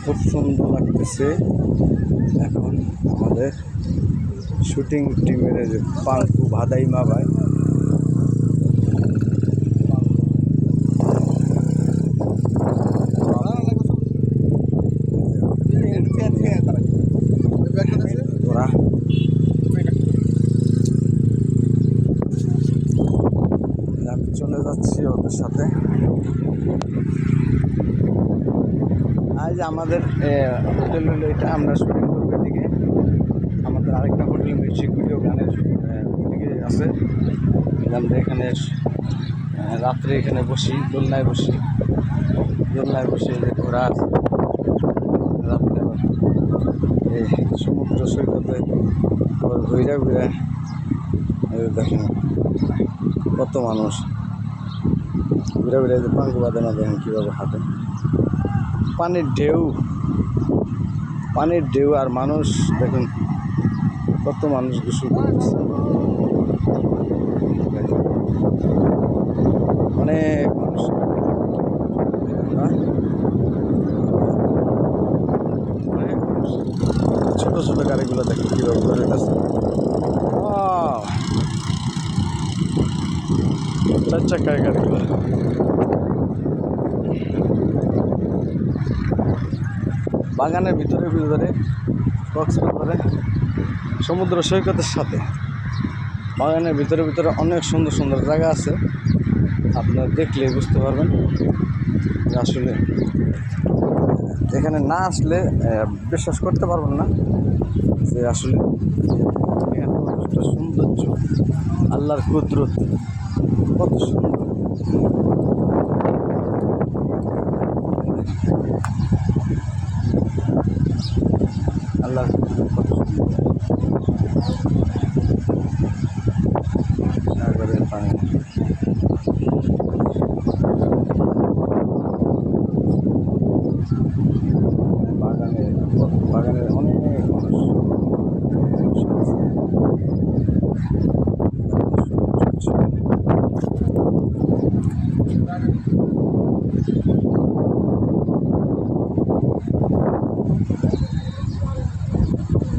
খুব সুন্দর লাগতেছে। এখন আমাদের শুটিং টিমের যে পাঙ্কু ভাদাই মাবাই ওরা আমি চলে যাচ্ছি ওদের সাথে। আজ আমাদের হোটেল হলো এটা, আমরা শুটিং করবো এদিকে। আমাদের আরেকটা হোটেল মিউজিক ভিডিও গানের দিকে আছে। আমরা এখানে রাত্রে এখানে বসি, দোলনায় বসি যে ঘোরা রাত্রে এই সমুদ্র সৈকতে আবার ঘুরে দেখেন কত মানুষ ঘুরে যে পাঙ্কু বাঁধে না, দেখেন কীভাবে হাঁটে। পানির ঢেউ আর মানুষ দেখুন কত মানুষ গোসল করতেছে। অনেক মানুষ ছোট ছোট গাড়িগুলো দেখুন কীভাবে ঘুরে গেছে। চার চাকার গাড়িগুলো বাগানের ভিতরে কক্সবাজারে সমুদ্র সৈকতের সাথে বাগানের ভিতরে অনেক সুন্দর সুন্দর জায়গা আছে। আপনারা দেখলে বুঝতে পারবেন যে আসলে এখানে না আসলে বিশ্বাস করতে পারবেন না যে আসলে কতটা সৌন্দর্য, আল্লাহর কুদরত কত সুন্দর। আল্লাহর কুদরত কত সুন্দর। সাগরের পানি বাগানের অনেক মানুষ।